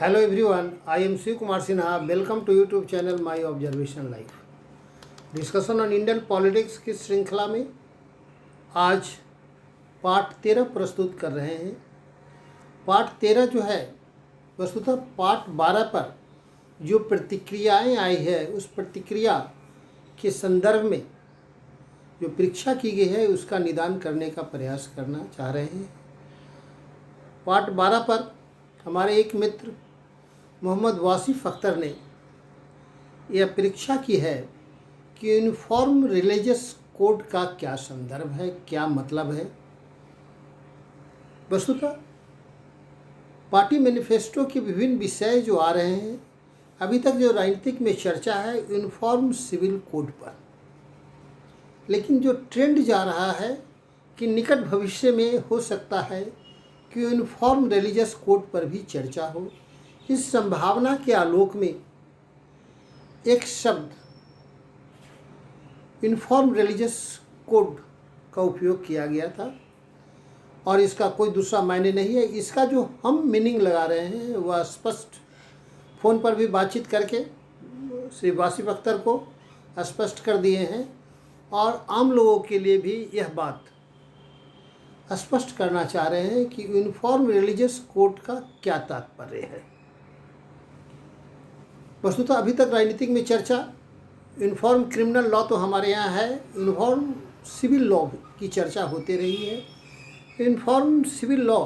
Hello everyone, I am Shiv Kumar Sinha. Welcome to YouTube channel my observation life. Discussion on Indian politics की श्रृंखला में आज part 13 प्रस्तुत कर रहे हैं। पार्ट 13 जो है वस्तुतः पार्ट 12 पर जो प्रतिक्रियाएं आई है उस प्रतिक्रिया के संदर्भ में जो परीक्षा की गई है उसका निदान करने का प्रयास करना चाह रहे हैं। पार्ट 12 पर हमारे एक मित्र मोहम्मद वासिफ अख्तर ने यह परीक्षा की है कि यूनिफॉर्म रिलीजियस कोड का क्या संदर्भ है, क्या मतलब है। वस्तुतः पार्टी मैनिफेस्टो के विभिन्न विषय जो आ रहे हैं, अभी तक जो राजनीतिक में चर्चा है यूनिफॉर्म सिविल कोड पर, लेकिन जो ट्रेंड जा रहा है कि निकट भविष्य में हो सकता है कि यूनिफॉर्म रिलीजियस कोड पर भी चर्चा हो। इस संभावना के आलोक में एक शब्द यूनिफॉर्म रिलीजियस कोड का उपयोग किया गया था और इसका कोई दूसरा मायने नहीं है। इसका जो हम मीनिंग लगा रहे हैं वह स्पष्ट फ़ोन पर भी बातचीत करके श्री वासिफ अख्तर को स्पष्ट कर दिए हैं और आम लोगों के लिए भी यह बात स्पष्ट करना चाह रहे हैं कि यूनिफॉर्म रिलीजियस कोड का क्या तात्पर्य है। वस्तुतः अभी तक राजनीतिक में चर्चा यूनिफॉर्म क्रिमिनल लॉ तो हमारे यहाँ है, यूनिफॉर्म सिविल लॉ की चर्चा होती रही है। यूनिफॉर्म सिविल लॉ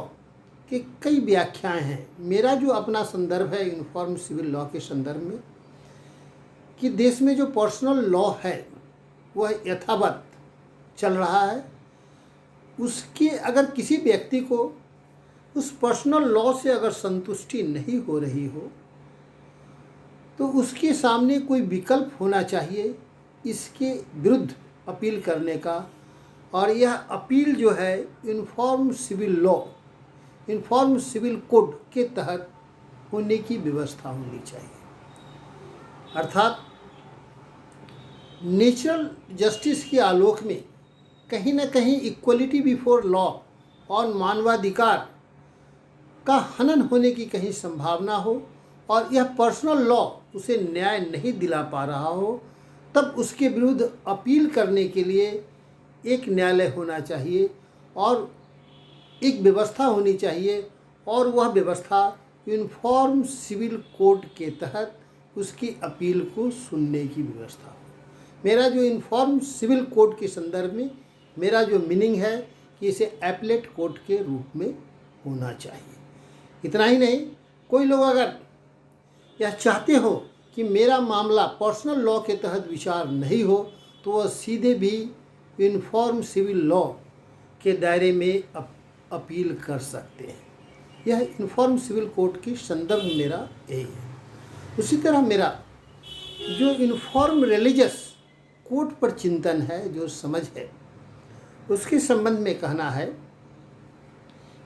के कई व्याख्याएं हैं। मेरा जो अपना संदर्भ है यूनिफॉर्म सिविल लॉ के संदर्भ में कि देश में जो पर्सनल लॉ है वह यथावत चल रहा है। उसके अगर किसी व्यक्ति को उस पर्सनल लॉ से अगर संतुष्टि नहीं हो रही हो तो उसके सामने कोई विकल्प होना चाहिए इसके विरुद्ध अपील करने का, और यह अपील जो है uniform civil law, uniform civil code के तहत होने की व्यवस्था होनी चाहिए। अर्थात नेचुरल जस्टिस के आलोक में कहीं ना कहीं इक्वलिटी बिफोर लॉ और मानवाधिकार का हनन होने की कहीं संभावना हो और यह पर्सनल लॉ उसे न्याय नहीं दिला पा रहा हो, तब उसके विरुद्ध अपील करने के लिए एक न्यायालय होना चाहिए और एक व्यवस्था होनी चाहिए, और वह व्यवस्था यूनिफॉर्म सिविल कोड के तहत उसकी अपील को सुनने की व्यवस्था हो। मेरा जो यूनिफॉर्म सिविल कोड के संदर्भ में मेरा जो मीनिंग है कि इसे एपलेट कोड के रूप में होना चाहिए। इतना ही नहीं, कोई लोग अगर यह चाहते हो कि मेरा मामला पर्सनल लॉ के तहत विचार नहीं हो तो वह सीधे भी यूनिफॉर्म सिविल लॉ के दायरे में अपील कर सकते हैं। यह यूनिफॉर्म सिविल कोड की संदर्भ मेरा यही है। उसी तरह मेरा जो यूनिफॉर्म रिलीजियस कोड पर चिंतन है, जो समझ है, उसके संबंध में कहना है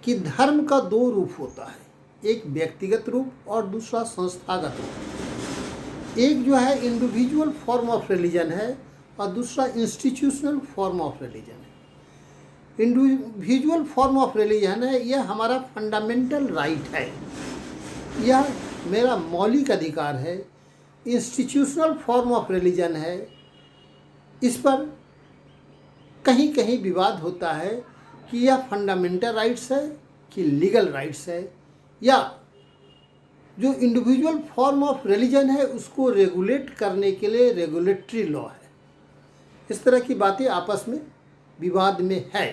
कि धर्म का दो रूप होता है, एक व्यक्तिगत रूप और दूसरा संस्थागत रूप। एक जो है इंडिविजुअल फॉर्म ऑफ रिलीजन है और दूसरा इंस्टीट्यूशनल फॉर्म ऑफ रिलीजन है। इंडिविजुअल फॉर्म ऑफ रिलीजन है, यह हमारा फंडामेंटल राइट है, यह मेरा मौलिक अधिकार है। इंस्टीट्यूशनल फॉर्म ऑफ रिलीजन है, इस पर कहीं कहीं विवाद होता है कि यह फंडामेंटल राइट्स है कि लीगल राइट्स है, या जो इंडिविजुअल फॉर्म ऑफ रिलीजन है उसको रेगुलेट करने के लिए रेगुलेटरी लॉ है। इस तरह की बातें आपस में विवाद में है।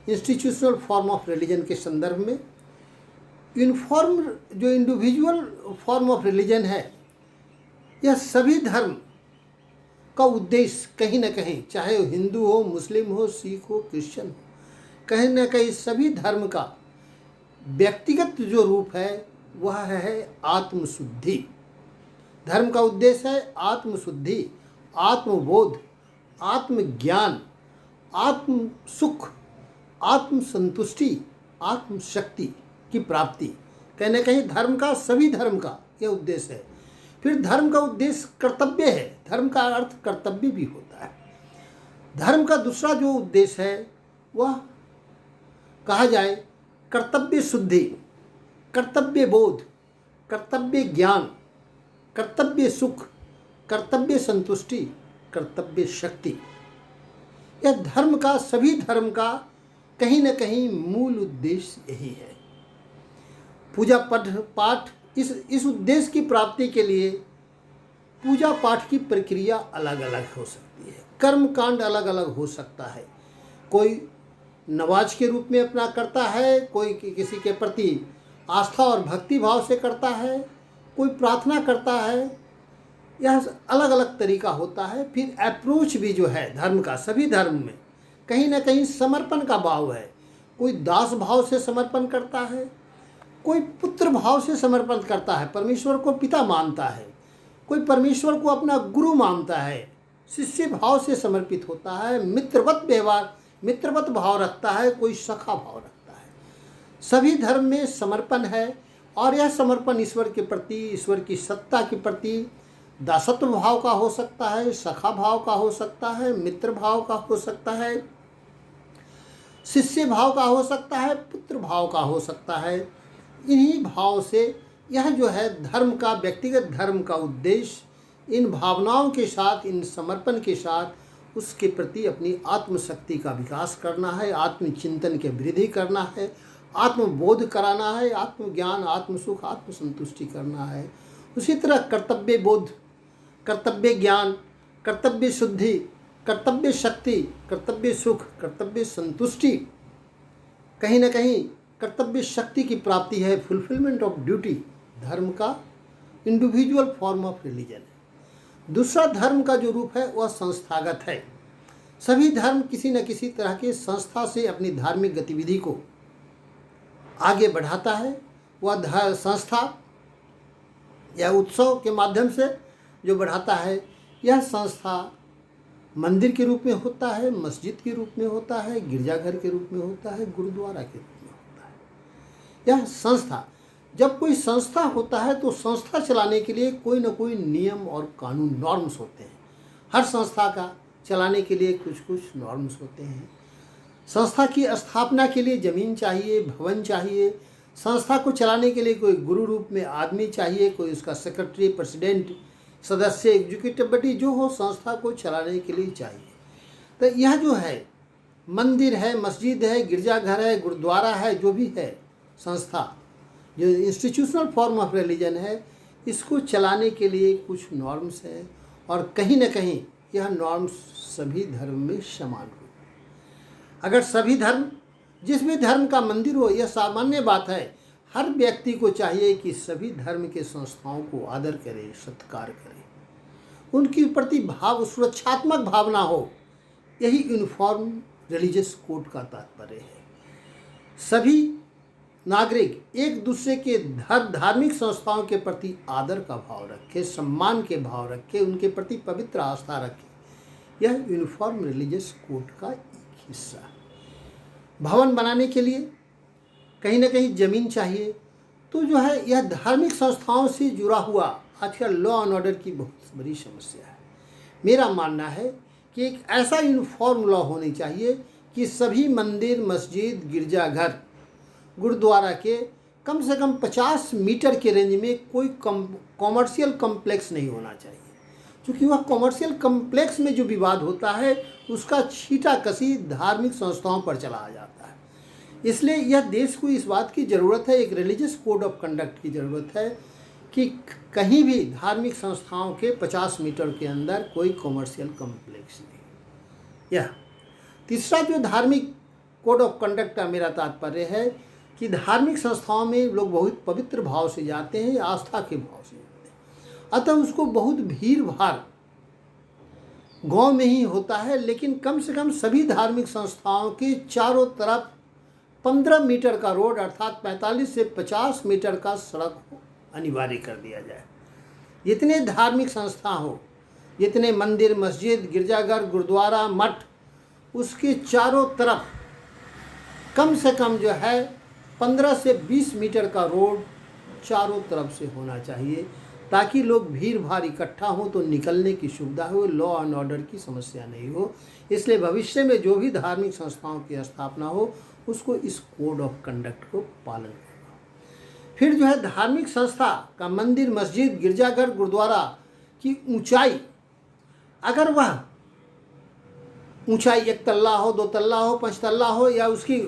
इंस्टीट्यूशनल फॉर्म ऑफ रिलीजन के संदर्भ में यूनिफॉर्म जो इंडिविजुअल फॉर्म ऑफ रिलीजन है, यह सभी धर्म का उद्देश्य कहीं ना कहीं, चाहे वो हिंदू हो, मुस्लिम हो, सिख हो, क्रिश्चियन हो, कहीं ना कहीं सभी धर्म का व्यक्तिगत जो रूप है वह है आत्मशुद्धि। धर्म का उद्देश्य है आत्मशुद्धि, आत्मबोध, आत्मज्ञान, आत्म सुख, आत्मसंतुष्टि, आत्मशक्ति की प्राप्ति। कहीं ना कहीं धर्म का, सभी धर्म का यह उद्देश्य है। फिर धर्म का उद्देश्य कर्तव्य है, धर्म का अर्थ कर्तव्य भी होता है। धर्म का दूसरा जो उद्देश्य है वह कहा जाए कर्तव्य शुद्धि, कर्तव्य बोध, कर्तव्य ज्ञान, कर्तव्य सुख, कर्तव्य संतुष्टि, कर्तव्य शक्ति। यह धर्म का, सभी धर्म का कहीं न कहीं मूल उद्देश्य यही है। पूजा पाठ इस उद्देश्य की प्राप्ति के लिए पूजा पाठ की प्रक्रिया अलग अलग हो सकती है, कर्म कांड अलग अलग हो सकता है। कोई नमाज के रूप में अपना करता है, कोई किसी के प्रति आस्था और भक्ति भाव से करता है, कोई प्रार्थना करता है। यह अलग अलग तरीका होता है। फिर अप्रोच भी जो है धर्म का, सभी धर्म में कहीं ना कहीं समर्पण का भाव है। कोई दास भाव से समर्पण करता है, कोई पुत्र भाव से समर्पण करता है, परमेश्वर को पिता मानता है, कोई परमेश्वर को अपना गुरु मानता है, शिष्य भाव से समर्पित होता है, मित्रवत व्यवहार, मित्रवत भाव रखता है, कोई सखा भाव रखता है। सभी धर्म में समर्पण है और यह समर्पण ईश्वर के प्रति, ईश्वर की सत्ता के प्रति दासत्व भाव का हो सकता है, सखा भाव का हो सकता है, मित्र भाव का हो सकता है, शिष्य भाव का हो सकता है, पुत्र भाव का हो सकता है। इन्हीं भाव से यह जो है धर्म का, व्यक्तिगत धर्म का उद्देश्य इन भावनाओं के साथ, इन समर्पण के साथ उसके प्रति अपनी आत्मशक्ति का विकास करना है, आत्मचिंतन के वृद्धि करना है, आत्मबोध कराना है, आत्मज्ञान, आत्मसुख, आत्मसंतुष्टि करना है। उसी तरह कर्तव्य बोध, कर्तव्य ज्ञान, कर्तव्य शुद्धि, कर्तव्य शक्ति, कर्तव्य सुख, कर्तव्य संतुष्टि, कहीं ना कहीं कर्तव्य शक्ति की प्राप्ति है, फुलफिलमेंट ऑफ ड्यूटी धर्म का इंडिविजुअल फॉर्म ऑफ रिलीजन है। दूसरा धर्म का जो रूप है वह संस्थागत है। सभी धर्म किसी न किसी तरह के संस्था से अपनी धार्मिक गतिविधि को आगे बढ़ाता है। वह संस्था या उत्सव के माध्यम से जो बढ़ाता है, यह संस्था मंदिर के रूप में होता है, मस्जिद के रूप में होता है, गिरजाघर के रूप में होता है, गुरुद्वारा के रूप में होता है। यह संस्था, जब कोई संस्था होता है तो संस्था चलाने के लिए कोई न कोई नियम और कानून, नॉर्म्स होते हैं। हर संस्था का चलाने के लिए कुछ कुछ नॉर्म्स होते हैं। संस्था की स्थापना के लिए ज़मीन चाहिए, भवन चाहिए। संस्था को चलाने के लिए कोई गुरु रूप में आदमी चाहिए, कोई उसका सेक्रेटरी, प्रेसिडेंट, सदस्य, एग्जीक्यूटिव बॉडी जो हो, संस्था को चलाने के लिए चाहिए। तो यह जो है मंदिर है, मस्जिद है, गिरजाघर है, गुरुद्वारा है, जो भी है संस्था, जो इंस्टीट्यूशनल फॉर्म ऑफ रिलीजन है, इसको चलाने के लिए कुछ नॉर्म्स हैं और कहीं न कहीं यह नॉर्म्स सभी धर्म में समान हो। अगर सभी धर्म, जिस भी धर्म का मंदिर हो, यह सामान्य बात है, हर व्यक्ति को चाहिए कि सभी धर्म के संस्थाओं को आदर करे, सत्कार करे, उनके प्रति भाव, सुरक्षात्मक भावना हो। यही यूनिफॉर्म रिलीजियस कोड का तात्पर्य है। सभी नागरिक एक दूसरे के धार्मिक संस्थाओं के प्रति आदर का भाव रखे, सम्मान के भाव रखे, उनके प्रति पवित्र आस्था रखे। यह यूनिफॉर्म रिलीजियस कोड का एक हिस्सा है। भवन बनाने के लिए कहीं ना कहीं ज़मीन चाहिए, तो जो है यह धार्मिक संस्थाओं से जुड़ा हुआ आजकल लॉ एंड ऑर्डर की बहुत बड़ी समस्या है। मेरा मानना है कि एक ऐसा यूनिफॉर्म लॉ होनी चाहिए कि सभी मंदिर, मस्जिद, गिरजाघर, गुरुद्वारा के कम से कम 50 मीटर के रेंज में कोई कॉमर्शियल कम्प्लेक्स नहीं होना चाहिए, क्योंकि वह कॉमर्शियल कम्प्लेक्स में जो विवाद होता है उसका छींटा-कसी धार्मिक संस्थाओं पर चला जाता है। इसलिए यह देश को इस बात की ज़रूरत है, एक रिलीजियस कोड ऑफ कंडक्ट की ज़रूरत है कि कहीं भी धार्मिक संस्थाओं के 50 मीटर के अंदर कोई कॉमर्शियल कम्प्लेक्स नहीं। यह तीसरा जो धार्मिक कोड ऑफ कंडक्ट का मेरा तात्पर्य है कि धार्मिक संस्थाओं में लोग बहुत पवित्र भाव से जाते हैं, आस्था के भाव से जाते हैं, अतः उसको बहुत भीड़ भाड़ गांव में ही होता है। लेकिन कम से कम सभी धार्मिक संस्थाओं के चारों तरफ 15 मीटर का रोड, अर्थात 45 से 50 मीटर का सड़क अनिवार्य कर दिया जाए। जितने धार्मिक संस्था हो, जितने मंदिर, मस्जिद, गिरजाघर, गुरुद्वारा, मठ, उसके चारों तरफ कम से कम जो है 15 से 20 मीटर का रोड चारों तरफ से होना चाहिए, ताकि लोग भीड़ भाड़ इकट्ठा हो तो निकलने की सुविधा हो, लॉ एंड ऑर्डर की समस्या नहीं हो। इसलिए भविष्य में जो भी धार्मिक संस्थाओं की स्थापना हो उसको इस कोड ऑफ कंडक्ट को पालन करना हो। फिर जो है धार्मिक संस्था का मंदिर, मस्जिद, गिरजाघर, गुरुद्वारा की ऊंचाई, अगर वह ऊंचाई 1 तल्ला हो, 2 तल्ला हो, 5 तल्ला हो, या उसकी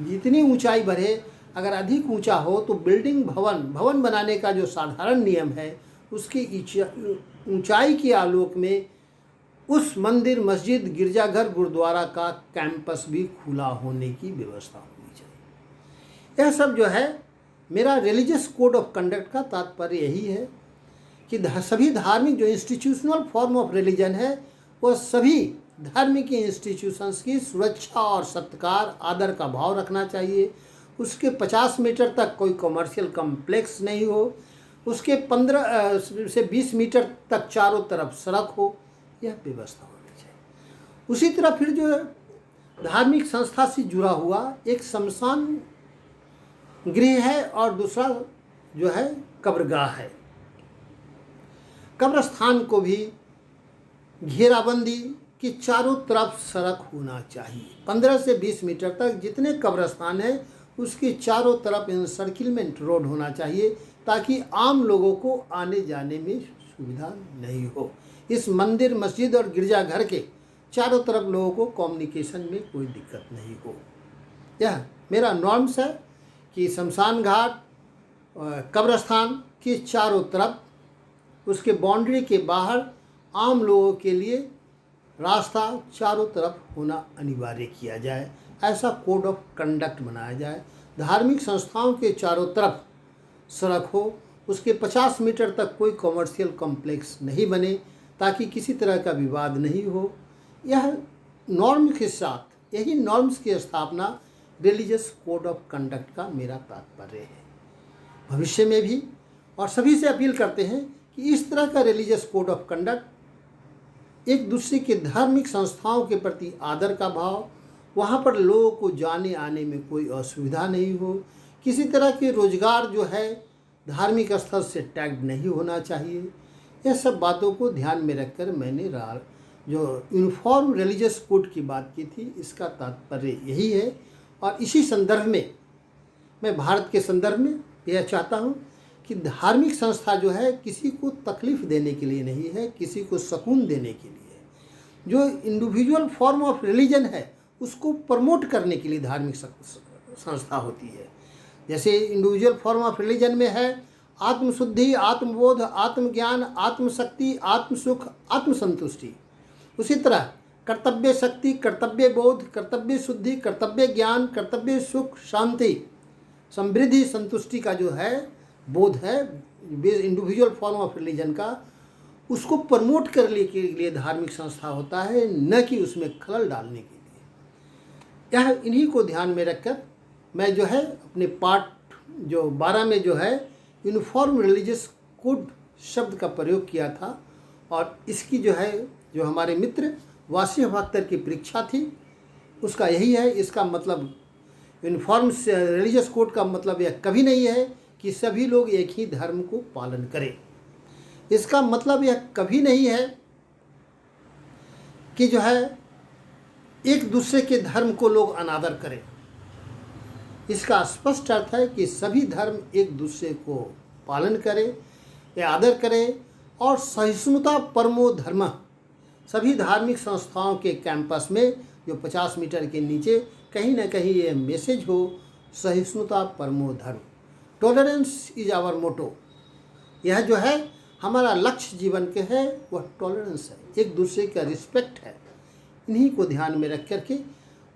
जितनी ऊंचाई बढ़े, अगर अधिक ऊंचा हो तो बिल्डिंग, भवन बनाने का जो साधारण नियम है उसकी ऊंचाई के आलोक में उस मंदिर, मस्जिद, गिरजाघर, गुरुद्वारा का कैंपस भी खुला होने की व्यवस्था होनी चाहिए। यह सब जो है मेरा रिलीजियस कोड ऑफ कंडक्ट का तात्पर्य यही है कि सभी धार्मिक जो इंस्टीट्यूशनल फॉर्म ऑफ रिलीजन है वह सभी धार्मिक इंस्टीट्यूशंस की सुरक्षा और सत्कार, आदर का भाव रखना चाहिए। उसके 50 मीटर तक कोई कमर्शियल कम्प्लेक्स नहीं हो, उसके 15 से 20 मीटर तक चारों तरफ सड़क हो, यह व्यवस्था होनी चाहिए। उसी तरह फिर जो है धार्मिक संस्था से जुड़ा हुआ एक शमशान गृह है और दूसरा जो है कब्रगाह है। कब्रस्थान को भी घेराबंदी कि चारों तरफ सड़क होना चाहिए। 15 से 20 मीटर तक जितने कब्रस्थान है उसके चारों तरफ इंसर्किलमेंट रोड होना चाहिए ताकि आम लोगों को आने जाने में सुविधा नहीं हो। इस मंदिर, मस्जिद और गिरजाघर के चारों तरफ लोगों को कम्युनिकेशन में कोई दिक्कत नहीं हो। यह मेरा नॉर्म्स है कि शमशान घाट, कब्रस्थान के चारों तरफ, उसके बाउंड्री के बाहर आम लोगों के लिए रास्ता चारों तरफ होना अनिवार्य किया जाए। ऐसा कोड ऑफ कंडक्ट बनाया जाए। धार्मिक संस्थाओं के चारों तरफ सड़क हो, उसके 50 मीटर तक कोई कमर्शियल कॉम्प्लेक्स नहीं बने ताकि किसी तरह का विवाद नहीं हो। यह नॉर्म के साथ, यही नॉर्म्स की स्थापना रिलीजियस कोड ऑफ कंडक्ट का मेरा तात्पर्य है। भविष्य में भी और सभी से अपील करते हैं कि इस तरह का रिलीजियस कोड ऑफ कंडक्ट, एक दूसरे के धार्मिक संस्थाओं के प्रति आदर का भाव, वहाँ पर लोगों को जाने आने में कोई असुविधा नहीं हो, किसी तरह के रोजगार जो है धार्मिक स्थल से टैग नहीं होना चाहिए। यह सब बातों को ध्यान में रखकर मैंने जो यूनिफॉर्म रिलीजियस कोड की बात की थी, इसका तात्पर्य यही है। और इसी संदर्भ में मैं भारत के संदर्भ में यह चाहता हूँ कि धार्मिक संस्था जो है किसी को तकलीफ़ देने के लिए नहीं है, किसी को सुकून देने के लिए है। जो इंडिविजुअल फॉर्म ऑफ रिलीजन है उसको प्रमोट करने के लिए धार्मिक संस्था होती है। जैसे इंडिविजुअल फॉर्म ऑफ रिलीजन में है आत्मशुद्धि, आत्मबोध, आत्मज्ञान, आत्मशक्ति, आत्मसुख, आत्मसंतुष्टि। उसी तरह कर्तव्य शक्ति, कर्तव्य बोध, कर्तव्य शुद्धि, कर्तव्य ज्ञान, कर्तव्य सुख, शांति, समृद्धि, संतुष्टि का जो है बोध है इंडिविजुअल फॉर्म ऑफ रिलीजन का, उसको प्रमोट करने के लिए धार्मिक संस्था होता है, न कि उसमें खलल डालने के लिए। यह इन्हीं को ध्यान में रखकर मैं जो है अपने पार्ट जो 12 में जो है यूनिफॉर्म रिलीजियस कोड शब्द का प्रयोग किया था। और इसकी जो है जो हमारे मित्र वासिफ अख्तर की परीक्षा थी उसका यही है। इसका मतलब यूनिफॉर्म रिलीजियस कोड का मतलब यह कभी नहीं है कि सभी लोग एक ही धर्म को पालन करें। इसका मतलब यह कभी नहीं है कि जो है एक दूसरे के धर्म को लोग अनादर करें। इसका स्पष्ट अर्थ है कि सभी धर्म एक दूसरे को पालन करें या आदर करें और सहिष्णुता परमो धर्म। सभी धार्मिक संस्थाओं के कैंपस में जो 50 मीटर के नीचे कहीं ना कहीं ये मैसेज हो, सहिष्णुता परमो धर्म, टॉलरेंस इज आवर मोटो। यह जो है हमारा लक्ष्य जीवन के है वह टॉलरेंस है, एक दूसरे का रिस्पेक्ट है। इन्हीं को ध्यान में रख करके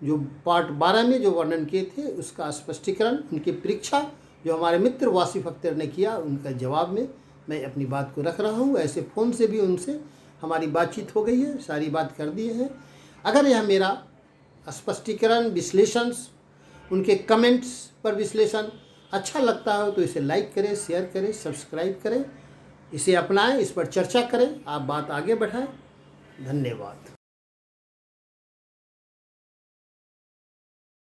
जो पार्ट 12 में जो वर्णन किए थे उसका स्पष्टीकरण, उनकी परीक्षा जो हमारे मित्र वासिफ अख्तर ने किया, उनका जवाब में मैं अपनी बात को रख रहा हूँ। ऐसे फ़ोन से भी उनसे हमारी बातचीत हो गई है, सारी बात कर दी है। अगर यह मेरा स्पष्टीकरण, विश्लेषण, उनके कमेंट्स पर विश्लेषण अच्छा लगता हो तो इसे लाइक करें, शेयर करें, सब्सक्राइब करें, इसे अपनाएं, इस पर चर्चा करें, आप बात आगे बढ़ाएं। धन्यवाद।